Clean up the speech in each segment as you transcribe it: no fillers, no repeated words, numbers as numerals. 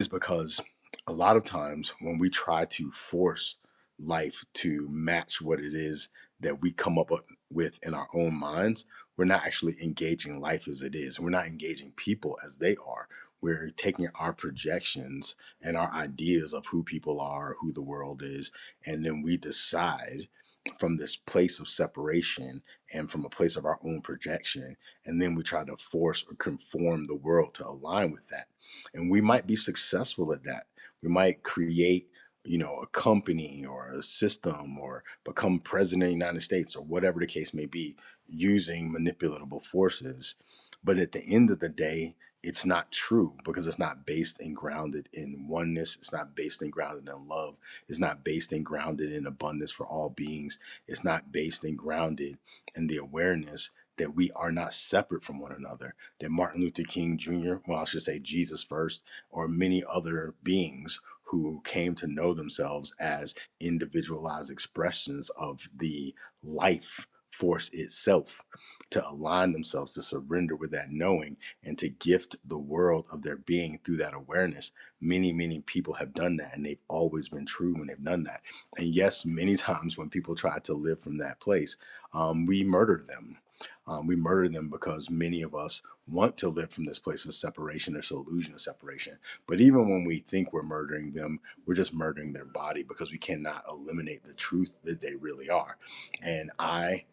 is because a lot of times when we try to force life to match what it is that we come up with in our own minds, we're not actually engaging life as it is. We're not engaging people as they are. We're taking our projections and our ideas of who people are, who the world is, and then we decide from this place of separation and from a place of our own projection. And then we try to force or conform the world to align with that, and we might be successful at that. We might create, a company or a system or become president of the United States or whatever the case may be using manipulatable forces. But at the end of the day, it's not true because it's not based and grounded in oneness. It's not based and grounded in love. It's not based and grounded in abundance for all beings. It's not based and grounded in the awareness that we are not separate from one another, that Martin Luther King Jr., well, I should say Jesus first, or many other beings who came to know themselves as individualized expressions of the life force itself, to align themselves, to surrender with that knowing, and to gift the world of their being through that awareness. Many, many people have done that, and they've always been true when they've done that. And yes, many times when people try to live from that place, we murder them. We murder them because many of us want to live from this place of separation, this illusion of separation. But even when we think we're murdering them, we're just murdering their body because we cannot eliminate the truth that they really are. And I,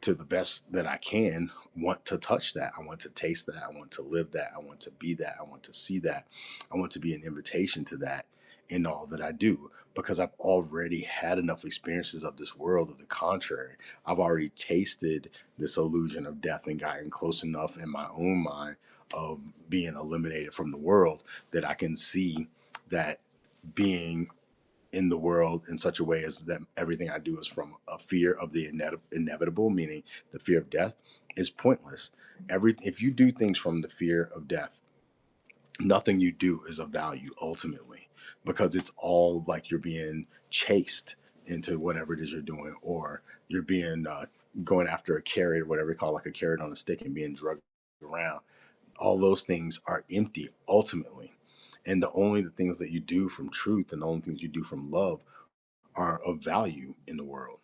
to the best that I can, want to touch that. I want to taste that. I want to live that. I want to be that. I want to see that. I want to be an invitation to that in all that I do because I've already had enough experiences of this world of the contrary. I've already tasted this illusion of death and gotten close enough in my own mind of being eliminated from the world that I can see that being in the world in such a way as that everything I do is from a fear of the inevitable, meaning the fear of death, is pointless. If you do things from the fear of death, nothing you do is of value ultimately, because it's all like you're being chased into whatever it is you're doing, or you're being going after a carrot, whatever you call, like a carrot on a stick, and being drugged around. All those things are empty ultimately, and the things that you do from truth and the only things you do from love are of value in the world.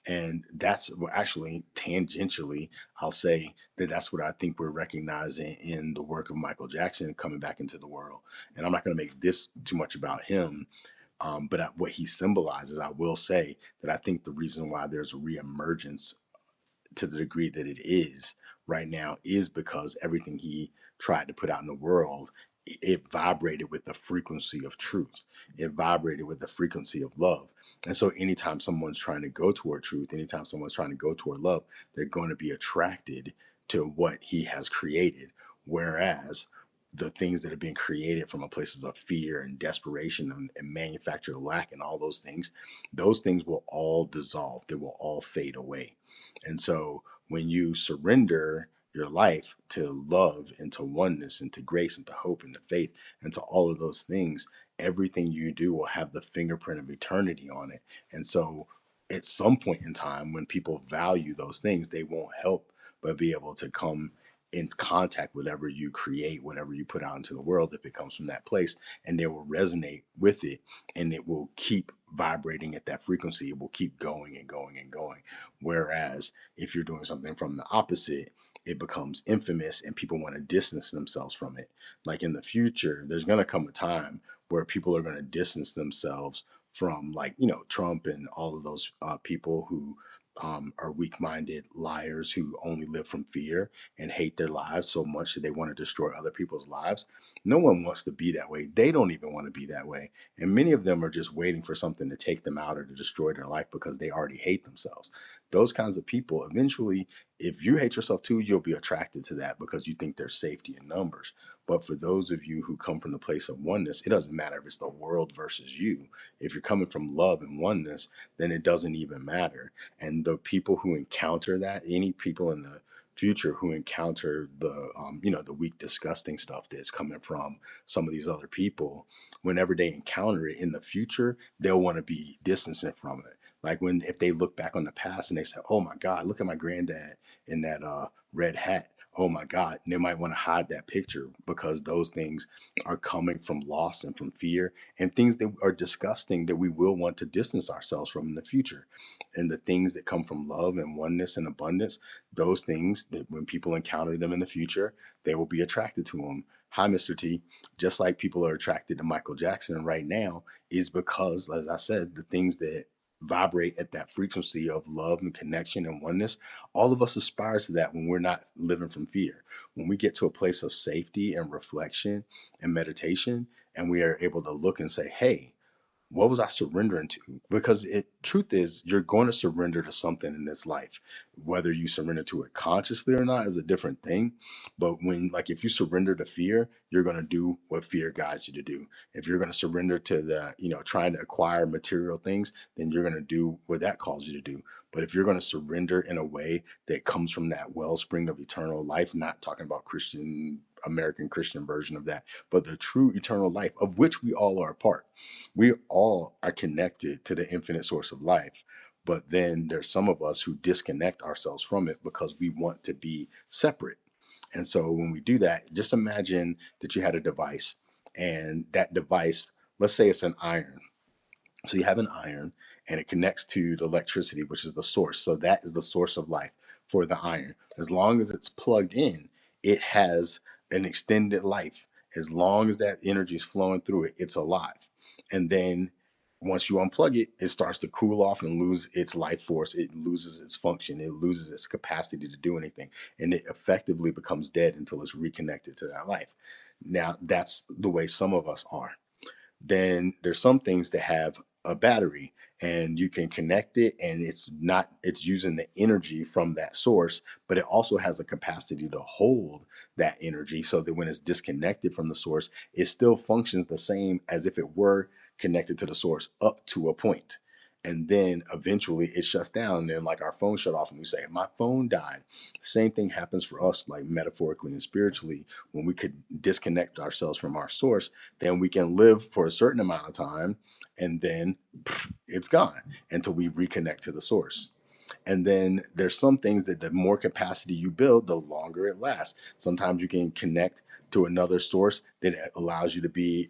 And that's actually tangentially, I'll say that that's what I think we're recognizing in the work of Michael Jackson coming back into the world. And I'm not going to make this too much about him, but what he symbolizes, I will say that I think the reason why there's a reemergence to the degree that it is right now is because everything he tried to put out in the world, it vibrated with the frequency of truth. It vibrated with the frequency of love. And so anytime someone's trying to go toward truth, anytime someone's trying to go toward love, they're going to be attracted to what he has created. Whereas the things that are being created from a places of fear and desperation and manufactured lack and all those things will all dissolve. They will all fade away. And so when you surrender your life to love and to oneness and to grace and to hope and to faith and to all of those things, everything you do will have the fingerprint of eternity on it. And so at some point in time, when people value those things, they won't help but be able to come in contact with whatever you create, whatever you put out into the world, if it comes from that place, and they will resonate with it, and it will keep vibrating at that frequency. It will keep going and going and going. Whereas if you're doing something from the opposite, it becomes infamous and people want to distance themselves from it. Like in the future, there's going to come a time where people are going to distance themselves from, like, Trump and all of those people who are weak-minded liars who only live from fear and hate their lives so much that they want to destroy other people's lives. No one wants to be that way. They don't even want to be that way. And many of them are just waiting for something to take them out or to destroy their life because they already hate themselves. Those kinds of people, eventually, if you hate yourself too, you'll be attracted to that because you think there's safety in numbers. But for those of you who come from the place of oneness, it doesn't matter if it's the world versus you. If you're coming from love and oneness, then it doesn't even matter. And the people who encounter that, any people in the future who encounter the weak, disgusting stuff that's coming from some of these other people, whenever they encounter it in the future, they'll want to be distancing from it. Like if they look back on the past and they say, oh my God, look at my granddad in that red hat. oh my God, and they might want to hide that picture because those things are coming from loss and from fear and things that are disgusting that we will want to distance ourselves from in the future. And the things that come from love and oneness and abundance, those things that when people encounter them in the future, they will be attracted to them. Hi, Mr. T. Just like people are attracted to Michael Jackson right now, is because, as I said, the things that vibrate at that frequency of love and connection and oneness, all of us aspire to that when we're not living from fear. When we get to a place of safety and reflection and meditation, and we are able to look and say, hey, what was I surrendering to? Because truth is, you're going to surrender to something in this life. Whether you surrender to it consciously or not is a different thing. But if you surrender to fear, you're going to do what fear guides you to do. If you're going to surrender to trying to acquire material things, then you're going to do what that calls you to do. But if you're going to surrender in a way that comes from that wellspring of eternal life, not talking about American Christian version of that, but the true eternal life of which we all are a part. We all are connected to the infinite source of life, but then there's some of us who disconnect ourselves from it because we want to be separate. And so when we do that, just imagine that you had a device, and that device, let's say it's an iron. So you have an iron and it connects to the electricity, which is the source. So that is the source of life for the iron. As long as it's plugged in, it has an extended life. As long as that energy is flowing through it, it's alive. And then once you unplug it, it starts to cool off and lose its life force. It loses its function. It loses its capacity to do anything. And it effectively becomes dead until it's reconnected to that life. Now, that's the way some of us are. Then there's some things that have a battery and you can connect it, and it's using the energy from that source, but it also has a capacity to hold that energy so that when it's disconnected from the source, it still functions the same as if it were connected to the source up to a point. And then eventually it shuts down, and then like our phone shut off and we say my phone died. Same thing happens for us, like metaphorically and spiritually. When we could disconnect ourselves from our source, then we can live for a certain amount of time, and then it's gone until we reconnect to the source. And then there's some things that the more capacity you build, the longer it lasts. Sometimes you can connect to another source that allows you to be,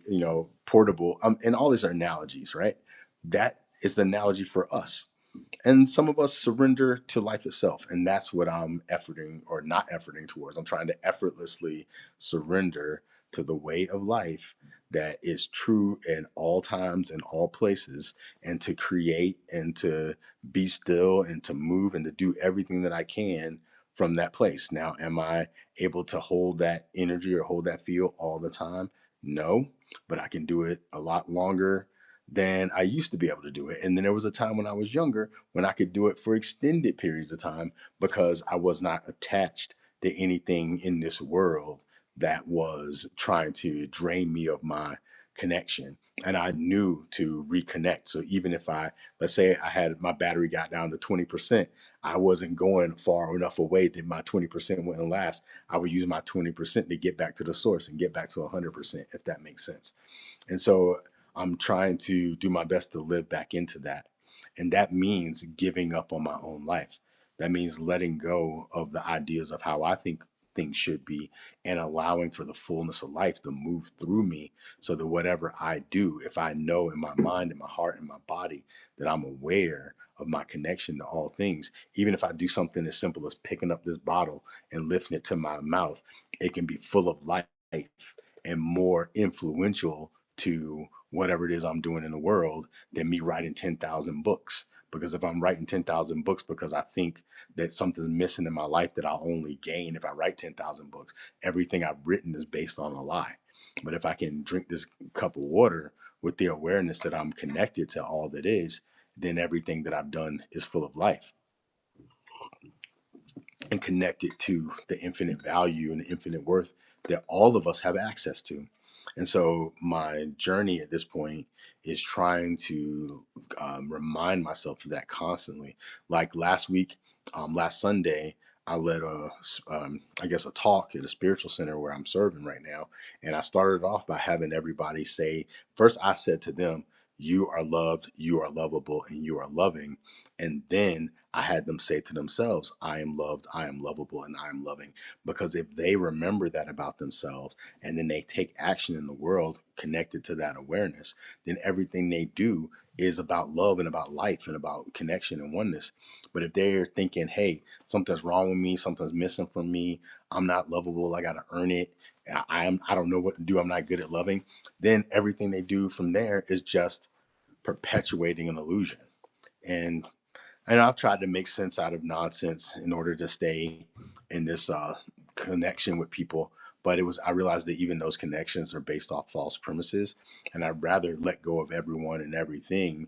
portable. And all these are analogies, right? That is the analogy for us. And some of us surrender to life itself. And that's what I'm efforting or not efforting towards. I'm trying to effortlessly surrender to the way of life that is true in all times and all places, and to create and to be still and to move and to do everything that I can from that place. Now, am I able to hold that energy or hold that feel all the time? No, but I can do it a lot longer than I used to be able to do it. And then there was a time when I was younger when I could do it for extended periods of time because I was not attached to anything in this world that was trying to drain me of my connection. And I knew to reconnect. So even if let's say I had my battery got down to 20%, I wasn't going far enough away that my 20% wouldn't last. I would use my 20% to get back to the source and get back to 100%, if that makes sense. And so I'm trying to do my best to live back into that. And that means giving up on my own life. That means letting go of the ideas of how I think things should be and allowing for the fullness of life to move through me so that whatever I do, if I know in my mind and my heart and my body that I'm aware of my connection to all things, even if I do something as simple as picking up this bottle and lifting it to my mouth, it can be full of life and more influential to whatever it is I'm doing in the world than me writing 10,000 books. Because if I'm writing 10,000 books because I think that something's missing in my life that I'll only gain if I write 10,000 books, everything I've written is based on a lie. But if I can drink this cup of water with the awareness that I'm connected to all that is, then everything that I've done is full of life and connected to the infinite value and the infinite worth that all of us have access to. And so my journey at this point is trying to remind myself of that constantly. Like last week, last Sunday, I led a talk at a spiritual center where I'm serving right now. And I started off by having everybody say, first I said to them, you are loved, you are lovable, and you are loving. And then I had them say to themselves, I am loved, I am lovable, and I am loving. Because if they remember that about themselves and then they take action in the world connected to that awareness, then everything they do is about love and about life and about connection and oneness. But if they're thinking, hey, something's wrong with me, something's missing from me, I'm not lovable, I gotta earn it, I don't know what to do, I'm not good at loving, then everything they do from there is just perpetuating an illusion. And I've tried to make sense out of nonsense in order to stay in this connection with people. But I realized that even those connections are based off false premises. And I'd rather let go of everyone and everything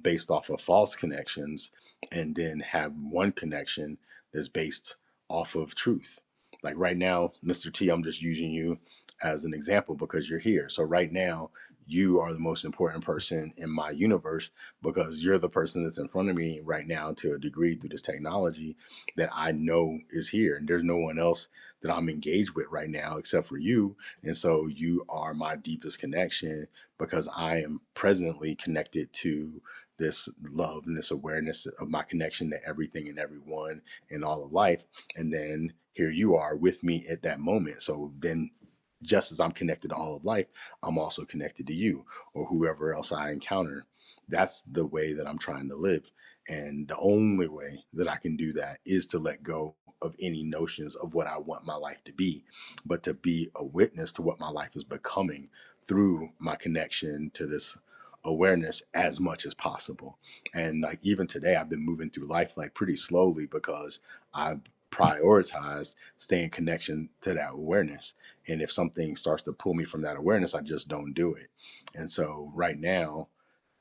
based off of false connections and then have one connection that's based off of truth. Like right now, Mr. T, I'm just using you as an example because you're here. So right now, you are the most important person in my universe because you're the person that's in front of me right now to a degree through this technology that I know is here. And there's no one else that I'm engaged with right now except for you. And so you are my deepest connection because I am presently connected to this love and this awareness of my connection to everything and everyone in all of life. And then here you are with me at that moment. So then just as I'm connected to all of life, I'm also connected to you or whoever else I encounter. That's the way that I'm trying to live. And the only way that I can do that is to let go of any notions of what I want my life to be, but to be a witness to what my life is becoming through my connection to this awareness as much as possible. And like even today, I've been moving through life like pretty slowly because I've prioritized staying in connection to that awareness. And if something starts to pull me from that awareness, I just don't do it. And so right now,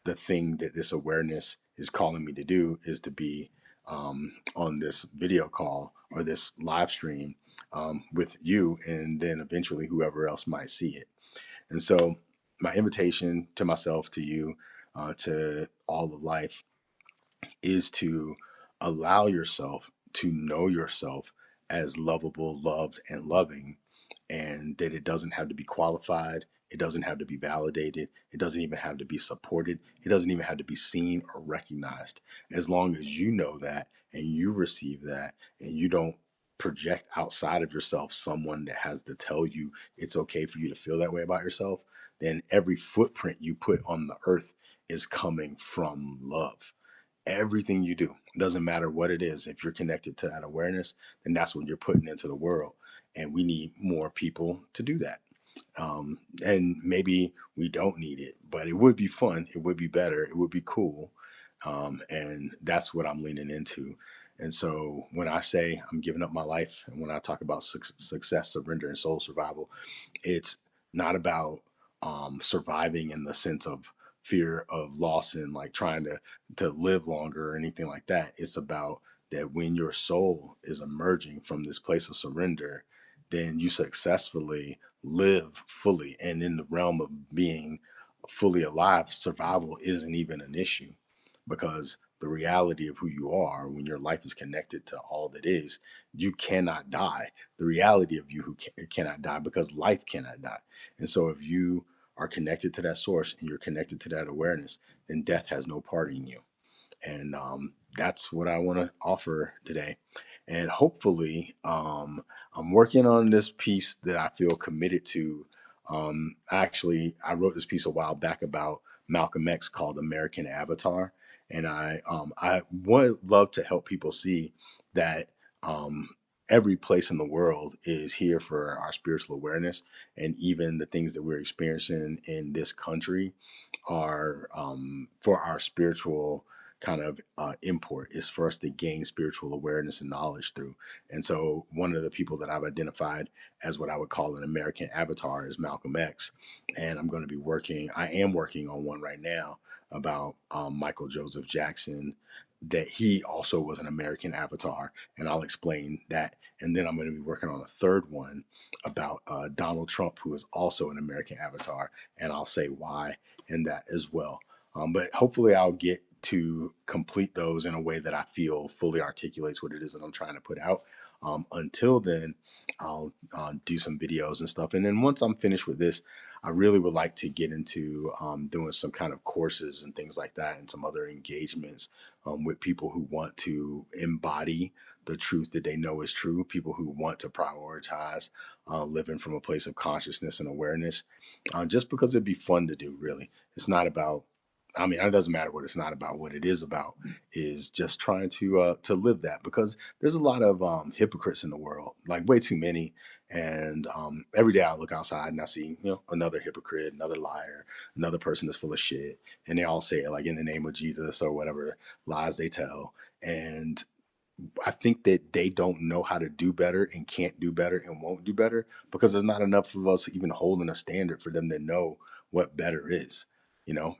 the thing that this awareness is calling me to do is to be on this video call or this live stream with you, and then eventually whoever else might see it. And so, my invitation to myself, to you, to all of life is to allow yourself to know yourself as lovable, loved, and loving, and that it doesn't have to be qualified, it doesn't have to be validated, it doesn't even have to be supported, it doesn't even have to be seen or recognized. As long as you know that and you receive that and you don't project outside of yourself someone that has to tell you it's okay for you to feel that way about yourself, then every footprint you put on the earth is coming from love. Everything you do, doesn't matter what it is, if you're connected to that awareness, then that's what you're putting into the world. And we need more people to do that. And maybe we don't need it, but it would be fun, it would be better, it would be cool. And that's what I'm leaning into. And so when I say I'm giving up my life, and when I talk about success, surrender, and soul survival, it's not about surviving in the sense of fear of loss and like trying to live longer or anything like that. It's about that when your soul is emerging from this place of surrender, then you successfully live fully. And in the realm of being fully alive, survival isn't even an issue because the reality of who you are when your life is connected to all that is, you cannot die. The reality of you who cannot die because life cannot die. And so if you are connected to that source and you're connected to that awareness, then death has no part in you. And that's what I want to offer today. And hopefully, I'm working on this piece that I feel committed to. Actually, I wrote this piece a while back about Malcolm X called American Avatar. And I would love to help people see that um, every place in the world is here for our spiritual awareness. And even the things that we're experiencing in this country are for our spiritual kind of import, is for us to gain spiritual awareness and knowledge through. And so one of the people that I've identified as what I would call an American avatar is Malcolm X. And I am working on one right now about Michael Joseph Jackson, that he also was an American avatar. And I'll explain that. And then I'm going to be working on a third one about Donald Trump, who is also an American avatar. And I'll say why in that as well. But hopefully, I'll get to complete those in a way that I feel fully articulates what it is that I'm trying to put out. Until then, I'll do some videos and stuff. And then once I'm finished with this, I really would like to get into doing some kind of courses and things like that and some other engagements with people who want to embody the truth that they know is true, people who want to prioritize living from a place of consciousness and awareness, just because it'd be fun to do, really. It's not about, I mean, it doesn't matter what it's not about. What it is about is just trying to live that, because there's a lot of hypocrites in the world, like way too many. And every day I look outside and I see, another hypocrite, another liar, another person that's full of shit, and they all say it like in the name of Jesus or whatever lies they tell. And I think that they don't know how to do better and can't do better and won't do better, because there's not enough of us even holding a standard for them to know what better is,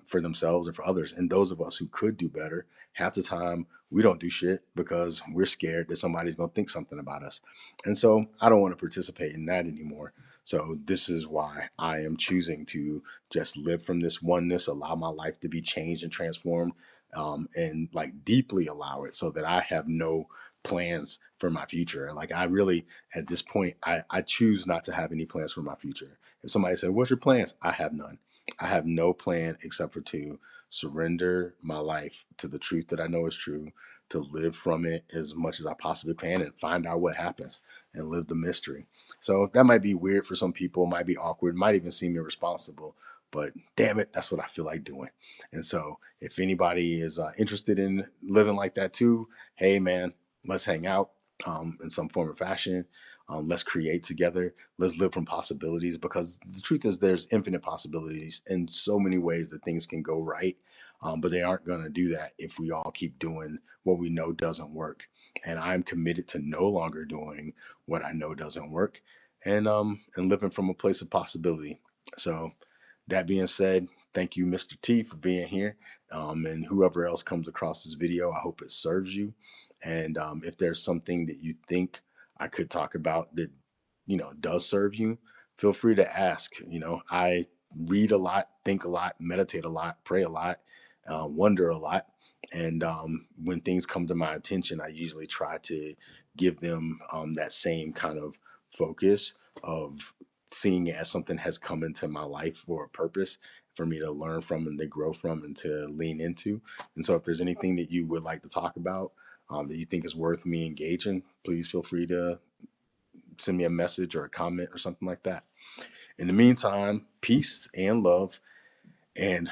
for themselves and for others. And those of us who could do better, half the time we don't do shit because we're scared that somebody's going to think something about us. And so I don't want to participate in that anymore. So this is why I am choosing to just live from this oneness, allow my life to be changed and transformed, and like deeply allow it, so that I have no plans for my future. Like I really, at this point, I choose not to have any plans for my future. If somebody said, "What's your plans?" I have none. I have no plan except for to surrender my life to the truth that I know is true, to live from it as much as I possibly can, and find out what happens and live the mystery. So that might be weird for some people, might be awkward, might even seem irresponsible, but damn it, that's what I feel like doing. And so if anybody is interested in living like that too, hey man, let's hang out in some form or fashion. Let's create together. Let's live from possibilities, because the truth is there's infinite possibilities in so many ways that things can go right. But they aren't going to do that if we all keep doing what we know doesn't work. And I'm committed to no longer doing what I know doesn't work, and living from a place of possibility. So that being said, thank you, Mr. T, for being here. And whoever else comes across this video, I hope it serves you. And if there's something that you think I could talk about that, does serve you, feel free to ask. I read a lot, think a lot, meditate a lot, pray a lot, wonder a lot. And when things come to my attention, I usually try to give them that same kind of focus of seeing it as something has come into my life for a purpose for me to learn from and to grow from and to lean into. And so if there's anything that you would like to talk about, that you think is worth me engaging, please feel free to send me a message or a comment or something like that. In the meantime, peace and love. And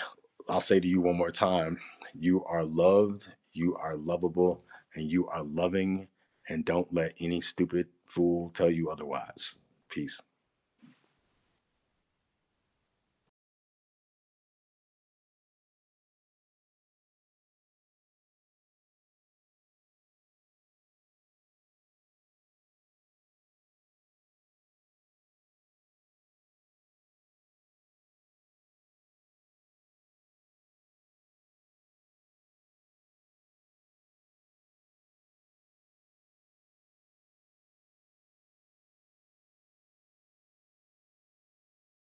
I'll say to you one more time, you are loved, you are lovable, and you are loving. And don't let any stupid fool tell you otherwise. Peace.